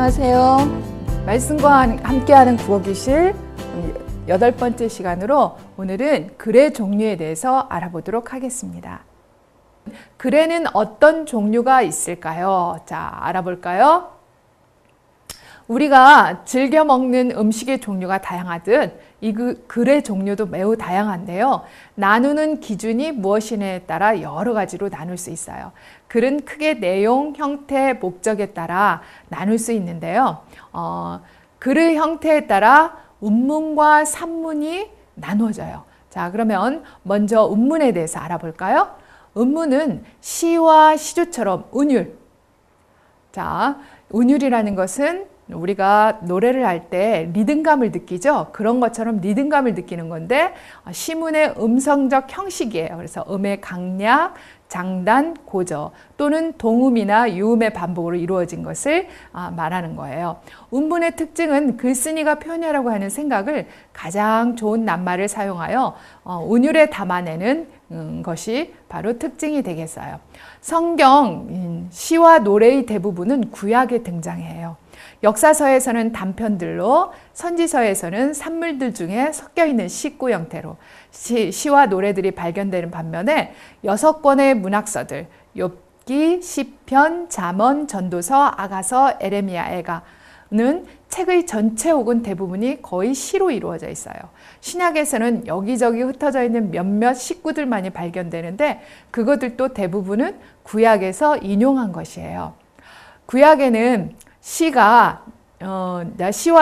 안녕하세요. 말씀과 함께하는 국어교실 8번째 시간으로 오늘은 글의 종류에 대해서 알아보도록 하겠습니다. 글에는 어떤 종류가 있을까요? 자, 알아볼까요? 우리가 즐겨 먹는 음식의 종류가 다양하듯 이 글의 종류도 매우 다양한데요. 나누는 기준이 무엇이냐에 따라 여러 가지로 나눌 수 있어요. 글은 크게 내용, 형태, 목적에 따라 나눌 수 있는데요. 글의 형태에 따라 운문과 산문이 나누어져요. 자, 그러면 먼저 운문에 대해서 알아볼까요? 운문은 시와 시조처럼 운율. 자, 운율이라는 것은 우리가 노래를 할 때 리듬감을 느끼죠. 그런 것처럼 리듬감을 느끼는 건데 시문의 음성적 형식이에요. 그래서 음의 강약, 장단, 고저 또는 동음이나 유음의 반복으로 이루어진 것을 말하는 거예요. 운문의 특징은 글쓴이가 표현하려고 하는 생각을 가장 좋은 낱말을 사용하여 운율에 담아내는 것이 바로 특징이 되겠어요. 성경, 시와 노래의 대부분은 구약에 등장해요. 역사서에서는 단편들로, 선지서에서는 산물들 중에 섞여 있는 시구 형태로 시와 노래들이 발견되는 반면에 6권의 문학서들, 욥기, 시편, 잠언, 전도서, 아가서, 에레미야, 애가는 책의 전체 혹은 대부분이 거의 시로 이루어져 있어요. 신약에서는 여기저기 흩어져 있는 몇몇 시구들만이 발견되는데 그것들도 대부분은 구약에서 인용한 것이에요. 구약에는 시와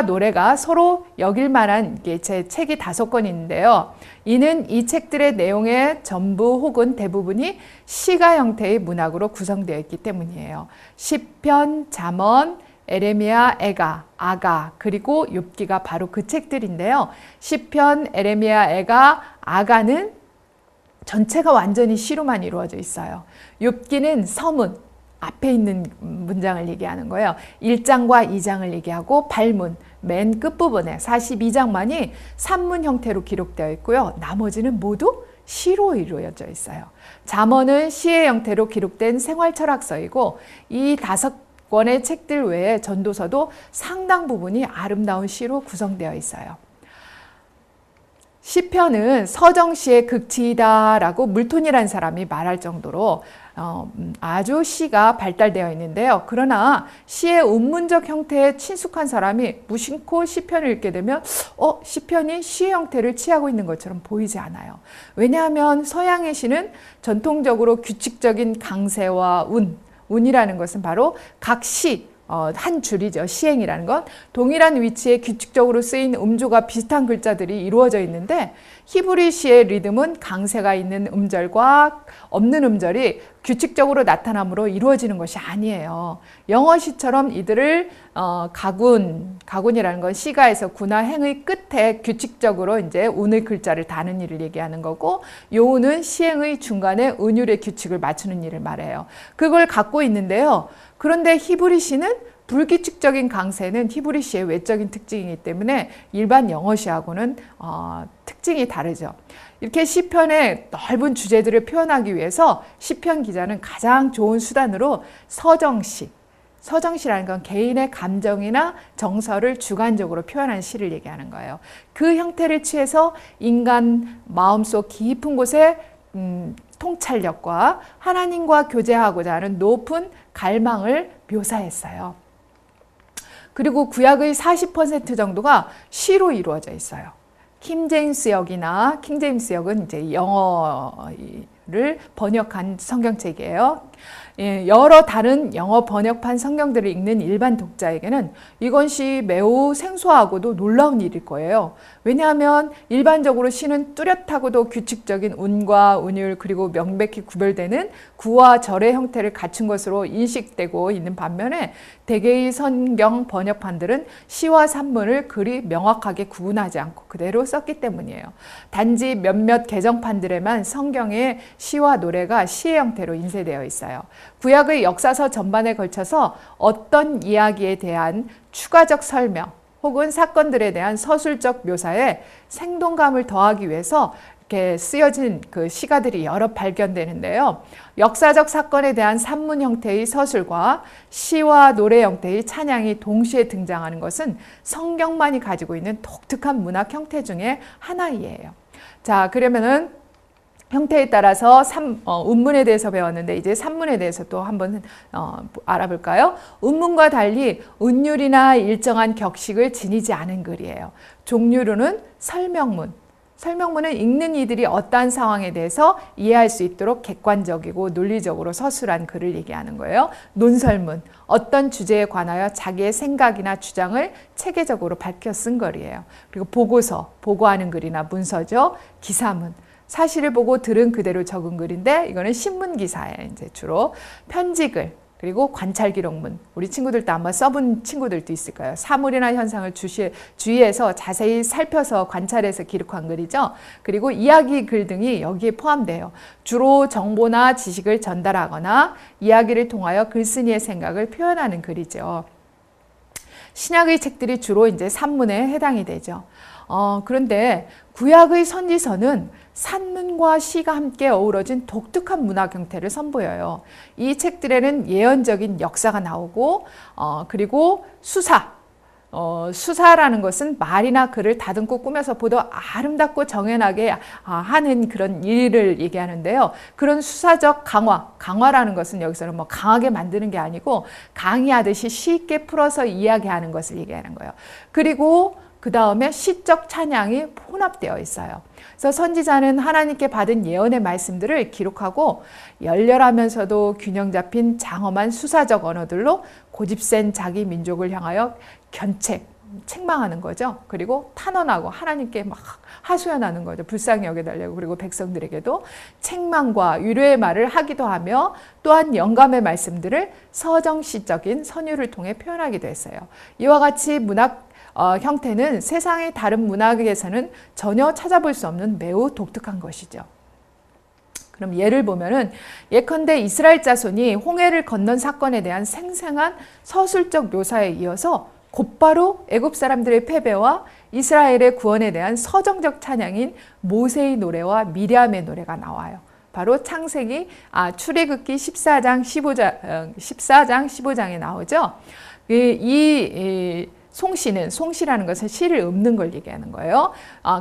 노래가 서로 엮일 만한 제 책이 5권 있는데요. 이는 이 책들의 내용의 전부 혹은 대부분이 시가 형태의 문학으로 구성되어 있기 때문이에요. 시편, 잠언, 에레미야, 애가, 아가, 그리고 욥기가 바로 그 책들인데요. 시편, 에레미야, 애가, 아가는 전체가 완전히 시로만 이루어져 있어요. 욥기는 서문, 앞에 있는 문장을 얘기하는 거예요. 1장과 2장을 얘기하고 발문, 맨 끝부분에 42장만이 산문 형태로 기록되어 있고요. 나머지는 모두 시로 이루어져 있어요. 잠언은 시의 형태로 기록된 생활철학서이고 이 5권의 책들 외에 전도서도 상당 부분이 아름다운 시로 구성되어 있어요. 시편은 서정시의 극치이다라고 물톤이라는 사람이 말할 정도로 아주 시가 발달되어 있는데요. 그러나 시의 운문적 형태에 친숙한 사람이 무심코 시편을 읽게 되면 시편이 시의 형태를 취하고 있는 것처럼 보이지 않아요. 왜냐하면 서양의 시는 전통적으로 규칙적인 강세와 운이라는 것은 바로 각 시, 한 줄이죠. 시행이라는 건 동일한 위치에 규칙적으로 쓰인 음조가 비슷한 글자들이 이루어져 있는데 히브리 시의 리듬은 강세가 있는 음절과 없는 음절이 규칙적으로 나타남으로 이루어지는 것이 아니에요. 영어 시처럼 이들을 가군이라는 건 시가에서 구나 행의 끝에 규칙적으로 이제 운의 글자를 다는 일을 얘기하는 거고 요운은 시행의 중간에 은율의 규칙을 맞추는 일을 말해요. 그걸 갖고 있는데요. 그런데 히브리 시는 불규칙적인 강세는 히브리 시의 외적인 특징이기 때문에 일반 영어 시하고는 특징이 다르죠. 이렇게 시편의 넓은 주제들을 표현하기 위해서 시편 기자는 가장 좋은 수단으로 서정시라는 건 개인의 감정이나 정서를 주관적으로 표현한 시를 얘기하는 거예요. 그 형태를 취해서 인간 마음속 깊은 곳에 통찰력과 하나님과 교제하고자 하는 높은 갈망을 묘사했어요. 그리고 구약의 40% 정도가 시로 이루어져 있어요. 킹제임스역은 이제 영어를 번역한 성경책이에요. 여러 다른 영어 번역판 성경들을 읽는 일반 독자에게는 이것이 매우 생소하고도 놀라운 일일 거예요. 왜냐하면 일반적으로 시는 뚜렷하고도 규칙적인 운과 운율 그리고 명백히 구별되는 구와 절의 형태를 갖춘 것으로 인식되고 있는 반면에 대개의 성경 번역판들은 시와 산문을 그리 명확하게 구분하지 않고 그대로 썼기 때문이에요. 단지 몇몇 개정판들에만 성경의 시와 노래가 시의 형태로 인쇄되어 있어요. 구약의 역사서 전반에 걸쳐서 어떤 이야기에 대한 추가적 설명 혹은 사건들에 대한 서술적 묘사에 생동감을 더하기 위해서 이렇게 쓰여진 그 시가들이 여러 발견되는데요. 역사적 사건에 대한 산문 형태의 서술과 시와 노래 형태의 찬양이 동시에 등장하는 것은 성경만이 가지고 있는 독특한 문학 형태 중에 하나이에요. 자, 그러면은 형태에 따라서 운문에 대해서 배웠는데 이제 산문에 대해서 또 한번 알아볼까요? 운문과 달리 운율이나 일정한 격식을 지니지 않은 글이에요. 종류로는 설명문. 설명문은 읽는 이들이 어떠한 상황에 대해서 이해할 수 있도록 객관적이고 논리적으로 서술한 글을 얘기하는 거예요. 논설문. 어떤 주제에 관하여 자기의 생각이나 주장을 체계적으로 밝혀 쓴 글이에요. 그리고 보고서, 보고하는 글이나 문서죠. 기사문. 사실을 보고 들은 그대로 적은 글인데 이거는 신문 기사에 이제 주로 편지글 그리고 관찰 기록문 우리 친구들도 아마 써본 친구들도 있을 거예요. 사물이나 현상을 주의해서 자세히 살펴서 관찰해서 기록한 글이죠. 그리고 이야기 글 등이 여기에 포함돼요. 주로 정보나 지식을 전달하거나 이야기를 통하여 글쓴이의 생각을 표현하는 글이죠. 신약의 책들이 주로 이제 산문에 해당이 되죠. 그런데 구약의 선지서는 산문과 시가 함께 어우러진 독특한 문학 형태를 선보여요. 이 책들에는 예언적인 역사가 나오고 그리고 수사라는 것은 말이나 글을 다듬고 꾸며서 보다 아름답고 정연하게 하는 그런 일을 얘기하는데요. 그런 수사적 강화라는 것은 여기서는 뭐 강하게 만드는 게 아니고 강의하듯이 쉽게 풀어서 이야기하는 것을 얘기하는 거예요. 그리고 그 다음에 시적 찬양이 혼합되어 있어요. 그래서 선지자는 하나님께 받은 예언의 말씀들을 기록하고 열렬하면서도 균형 잡힌 장엄한 수사적 언어들로 고집센 자기 민족을 향하여 책망하는 거죠. 그리고 탄원하고 하나님께 막 하소연하는 거죠. 불쌍히 여겨달라고. 그리고 백성들에게도 책망과 위로의 말을 하기도 하며 또한 영감의 말씀들을 서정시적인 선율을 통해 표현하기도 했어요. 이와 같이 문학 형태는 세상의 다른 문학에서는 전혀 찾아볼 수 없는 매우 독특한 것이죠. 그럼 예를 보면은 예컨대 이스라엘 자손이 홍해를 건넌 사건에 대한 생생한 서술적 묘사에 이어서 곧바로 애굽 사람들의 패배와 이스라엘의 구원에 대한 서정적 찬양인 모세의 노래와 미리암의 노래가 나와요. 바로 출애굽기 14장 15장에 나오죠. 송시라는 것은 시를 읊는 걸 얘기하는 거예요.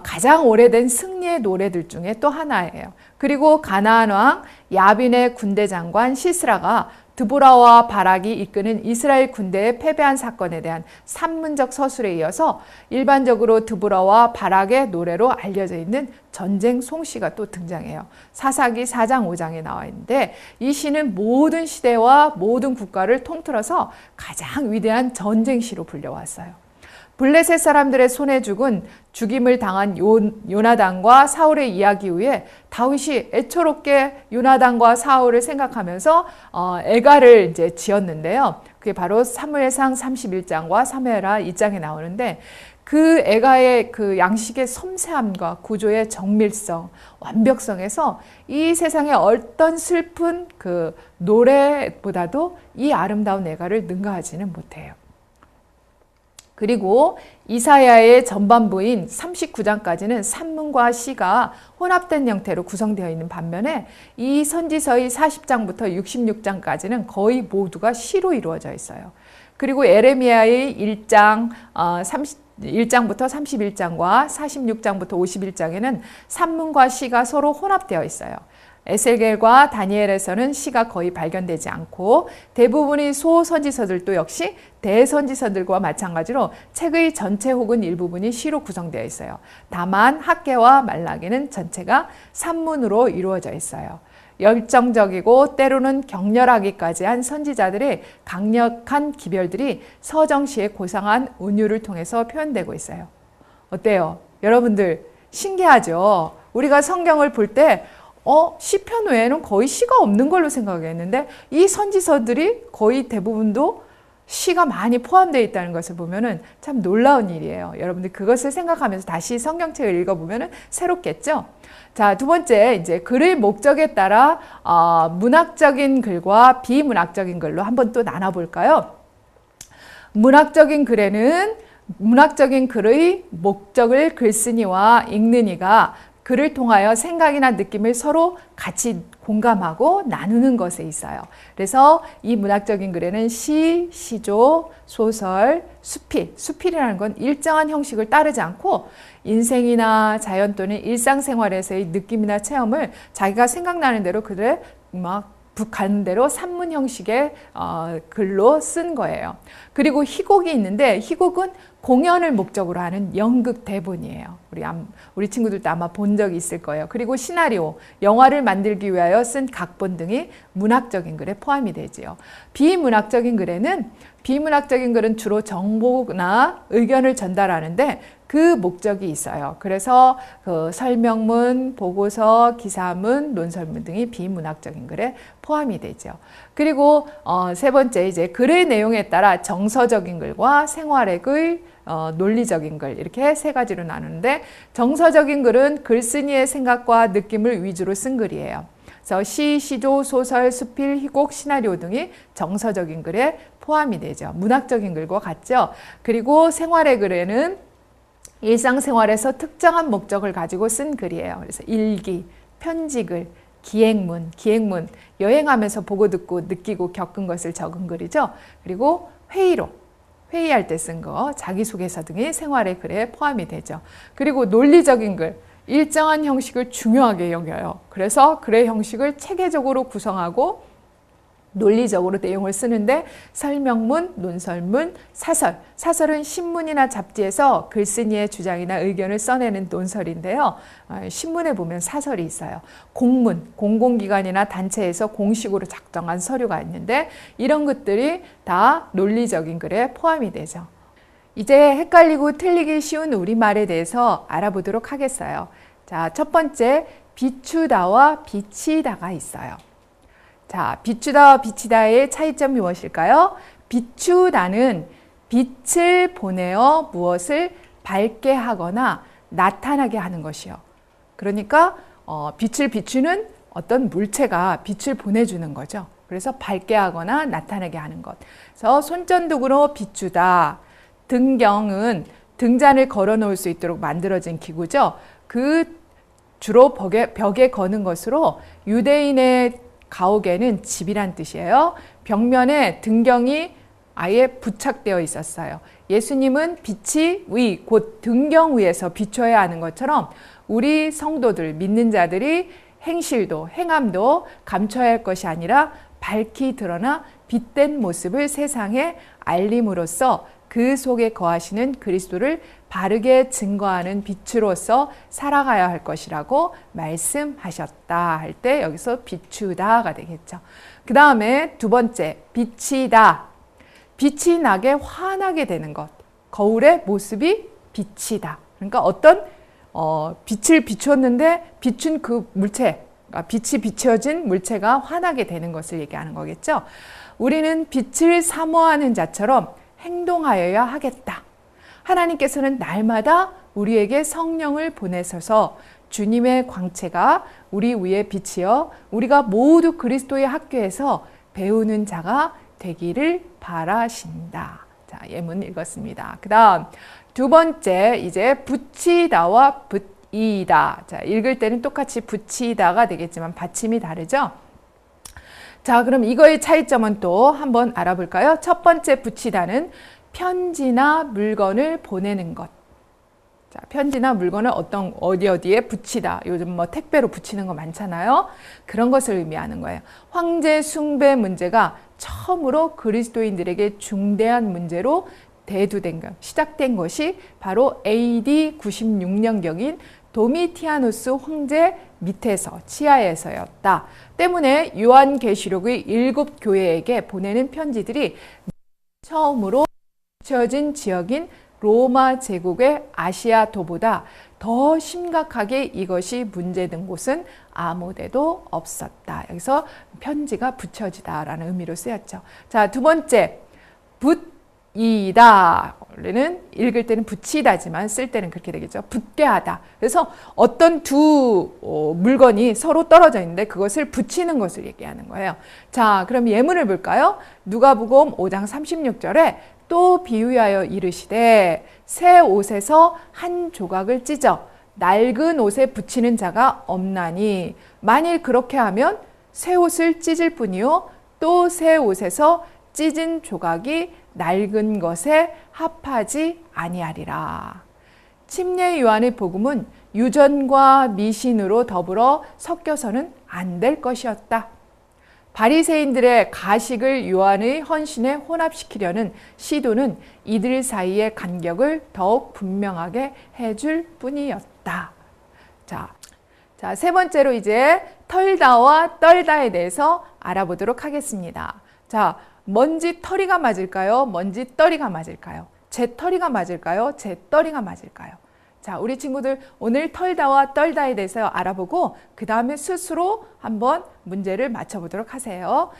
가장 오래된 승리의 노래들 중에 또 하나예요. 그리고 가나안 왕 야빈의 군대 장관 시스라가 드보라와 바락이 이끄는 이스라엘 군대에 패배한 사건에 대한 산문적 서술에 이어서 일반적으로 드보라와 바락의 노래로 알려져 있는 전쟁 송시가 또 등장해요. 사사기 4장 5장에 나와 있는데 이 시는 모든 시대와 모든 국가를 통틀어서 가장 위대한 전쟁시로 불려왔어요. 블레셋 사람들의 손에 죽임을 당한 요나단과 사울의 이야기 후에 다윗이 애처롭게 요나단과 사울을 생각하면서 애가를 이제 지었는데요. 그게 바로 사무엘상 31장과 사무엘하 2장에 나오는데 그 애가의 그 양식의 섬세함과 구조의 정밀성, 완벽성에서 이 세상의 어떤 슬픈 그 노래보다도 이 아름다운 애가를 능가하지는 못해요. 그리고 이사야의 전반부인 39장까지는 산문과 시가 혼합된 형태로 구성되어 있는 반면에 이 선지서의 40장부터 66장까지는 거의 모두가 시로 이루어져 있어요. 그리고 에레미야의 1장부터 31장과 46장부터 51장에는 산문과 시가 서로 혼합되어 있어요. 에스겔과 다니엘에서는 시가 거의 발견되지 않고 대부분의 소선지서들도 역시 대선지서들과 마찬가지로 책의 전체 혹은 일부분이 시로 구성되어 있어요. 다만 학개와 말라기는 전체가 산문으로 이루어져 있어요. 열정적이고 때로는 격렬하기까지 한 선지자들의 강력한 기별들이 서정시의 고상한 운율을 통해서 표현되고 있어요. 어때요? 여러분들 신기하죠? 우리가 성경을 볼 때 시편 외에는 거의 시가 없는 걸로 생각했는데 이 선지서들이 거의 대부분도 시가 많이 포함되어 있다는 것을 보면은 참 놀라운 일이에요. 여러분들 그것을 생각하면서 다시 성경책을 읽어보면은 새롭겠죠? 자, 두 번째, 이제 글의 목적에 따라 문학적인 글과 비문학적인 글로 한번 또 나눠볼까요? 문학적인 글의 목적을 글쓴이와 읽는 이가 글을 통하여 생각이나 느낌을 서로 같이 공감하고 나누는 것에 있어요. 그래서 이 문학적인 글에는 시, 시조, 소설, 수필. 수필이라는 건 일정한 형식을 따르지 않고 인생이나 자연 또는 일상생활에서의 느낌이나 체험을 자기가 생각나는 대로 글을 가는 대로 산문 형식의 글로 쓴 거예요. 그리고 희곡이 있는데 희곡은 공연을 목적으로 하는 연극 대본이에요. 우리 친구들도 아마 본 적이 있을 거예요. 그리고 시나리오, 영화를 만들기 위하여 쓴 각본 등이 문학적인 글에 포함이 되지요. 비문학적인 글은 주로 정보나 의견을 전달하는데 그 목적이 있어요. 그래서 그 설명문, 보고서, 기사문, 논설문 등이 비문학적인 글에 포함이 되죠. 그리고 세 번째 이제 글의 내용에 따라 정서적인 글과 생활의 글, 논리적인 글 이렇게 세 가지로 나누는데 정서적인 글은 글쓴이의 생각과 느낌을 위주로 쓴 글이에요. 그래서 시, 시조, 소설, 수필, 희곡, 시나리오 등이 정서적인 글에 포함이 되죠. 문학적인 글과 같죠. 그리고 생활의 글에는 일상생활에서 특정한 목적을 가지고 쓴 글이에요. 그래서 일기, 편지글, 기행문, 여행하면서 보고 듣고 느끼고 겪은 것을 적은 글이죠. 그리고 회의할 때 쓴 거, 자기소개서 등이 생활의 글에 포함이 되죠. 그리고 논리적인 글, 일정한 형식을 중요하게 여겨요. 그래서 글의 형식을 체계적으로 구성하고 논리적으로 내용을 쓰는데 설명문, 논설문, 사설은 신문이나 잡지에서 글쓴이의 주장이나 의견을 써내는 논설인데요. 신문에 보면 사설이 있어요. 공문, 공공기관이나 단체에서 공식으로 작성한 서류가 있는데 이런 것들이 다 논리적인 글에 포함이 되죠. 이제 헷갈리고 틀리기 쉬운 우리말에 대해서 알아보도록 하겠어요. 자, 첫 번째, 비추다와 비치다가 있어요. 자, 비추다와 비치다의 차이점이 무엇일까요? 비추다는 빛을 보내어 무엇을 밝게 하거나 나타나게 하는 것이요. 그러니까 빛을 비추는 어떤 물체가 빛을 보내주는 거죠. 그래서 밝게 하거나 나타나게 하는 것. 그래서 손전등으로 비추다. 등경은 등잔을 걸어 놓을 수 있도록 만들어진 기구죠. 그 주로 벽에 거는 것으로 유대인의 가옥에는 집이란 뜻이에요. 벽면에 등경이 아예 부착되어 있었어요. 예수님은 빛이 곧 등경 위에서 비춰야 하는 것처럼 우리 성도들, 믿는 자들이 행함도 감춰야 할 것이 아니라 밝히 드러나 빛된 모습을 세상에 알림으로써 그 속에 거하시는 그리스도를 바르게 증거하는 빛으로서 살아가야 할 것이라고 말씀하셨다 할 때 여기서 비추다가 되겠죠. 그 다음에 두 번째, 비치다. 빛이 나게 환하게 되는 것. 거울의 모습이 빛이다. 그러니까 어떤 빛을 비추었는데 비춘 그 물체, 빛이 비춰진 물체가 환하게 되는 것을 얘기하는 거겠죠. 우리는 빛을 사모하는 자처럼 행동하여야 하겠다. 하나님께서는 날마다 우리에게 성령을 보내셔서 주님의 광채가 우리 위에 비치어 우리가 모두 그리스도의 학교에서 배우는 자가 되기를 바라신다. 자, 예문 읽었습니다. 그 다음 두 번째, 이제 붙이다와 붙이다. 자, 읽을 때는 똑같이 붙이다가 되겠지만 받침이 다르죠? 자, 그럼 이거의 차이점은 또 한번 알아볼까요? 첫 번째 붙이다는 편지나 물건을 보내는 것. 자, 편지나 물건을 어디에 붙이다. 요즘 택배로 붙이는 거 많잖아요. 그런 것을 의미하는 거예요. 황제 숭배 문제가 처음으로 그리스도인들에게 중대한 문제로 시작된 것이 바로 AD 96년경인 도미티아누스 황제 밑에서 치하에서였다. 때문에 요한계시록의 7 교회에게 보내는 편지들이 처음으로 지어진 지역인 로마 제국의 아시아도보다 더 심각하게 이것이 문제된 곳은 아무데도 없었다. 여기서 편지가 붙여지다라는 의미로 쓰였죠. 자, 두 번째, 붙이다. 원래는 읽을 때는 붙이다지만 쓸 때는 그렇게 되겠죠. 붙게 하다. 그래서 어떤 두 물건이 서로 떨어져 있는데 그것을 붙이는 것을 얘기하는 거예요. 자, 그럼 예문을 볼까요? 누가복음 5장 36절에 또 비유하여 이르시되 새 옷에서 한 조각을 찢어 낡은 옷에 붙이는 자가 없나니 만일 그렇게 하면 새 옷을 찢을 뿐이요 또 새 옷에서 찢은 조각이 낡은 것에 합하지 아니하리라. 침례 요한의 복음은 유전과 미신으로 더불어 섞여서는 안 될 것이었다. 바리새인들의 가식을 요한의 헌신에 혼합시키려는 시도는 이들 사이의 간격을 더욱 분명하게 해줄 뿐이었다. 자, 세 번째로 이제 털다와 떨다에 대해서 알아보도록 하겠습니다. 자, 먼지 털이가 맞을까요? 먼지 떨이가 맞을까요? 제 털이가 맞을까요? 제 떨이가 맞을까요? 자, 우리 친구들 오늘 털다와 떨다에 대해서 알아보고 그 다음에 스스로 한번 문제를 맞춰보도록 하세요.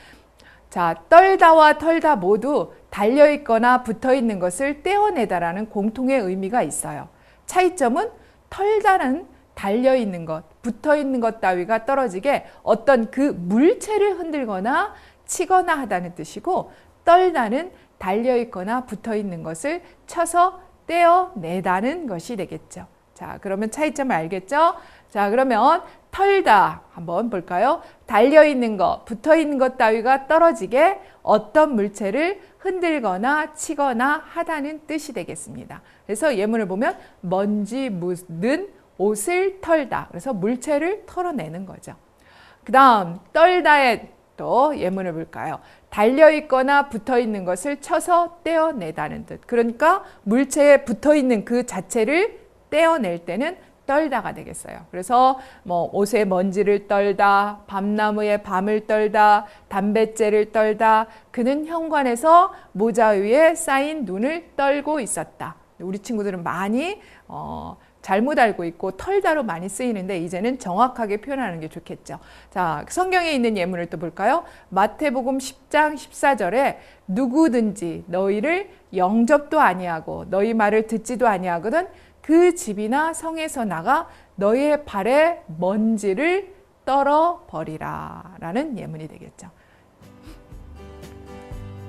자, 떨다와 털다 모두 달려있거나 붙어있는 것을 떼어내다라는 공통의 의미가 있어요. 차이점은 털다는 달려있는 것, 붙어있는 것 따위가 떨어지게 어떤 그 물체를 흔들거나 치거나 하다는 뜻이고, 떨다는 달려있거나 붙어있는 것을 쳐서 떼어내다는 것이 되겠죠. 자, 그러면 차이점을 알겠죠? 자, 그러면 털다 한번 볼까요? 달려있는 것, 붙어있는 것 따위가 떨어지게 어떤 물체를 흔들거나 치거나 하다는 뜻이 되겠습니다. 그래서 예문을 보면 먼지 묻은 옷을 털다. 그래서 물체를 털어내는 거죠. 그 다음 떨다의 또 예문을 볼까요? 달려있거나 붙어있는 것을 쳐서 떼어내다는 뜻. 그러니까 물체에 붙어있는 그 자체를 떼어낼 때는 떨다가 되겠어요. 그래서 뭐 옷에 먼지를 떨다, 밤나무에 밤을 떨다, 담뱃재를 떨다, 그는 현관에서 모자 위에 쌓인 눈을 떨고 있었다. 우리 친구들은 많이 잘못 알고 있고 털다로 많이 쓰이는데 이제는 정확하게 표현하는 게 좋겠죠. 자, 성경에 있는 예문을 또 볼까요? 마태복음 10장 14절에 누구든지 너희를 영접도 아니하고 너희 말을 듣지도 아니하거든 그 집이나 성에서 나가 너희의 발에 먼지를 떨어버리라 라는 예문이 되겠죠.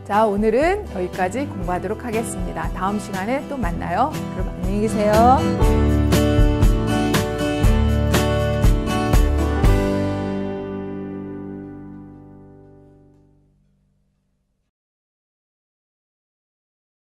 자, 오늘은 여기까지 공부하도록 하겠습니다. 다음 시간에 또 만나요. 그럼 안녕히 계세요.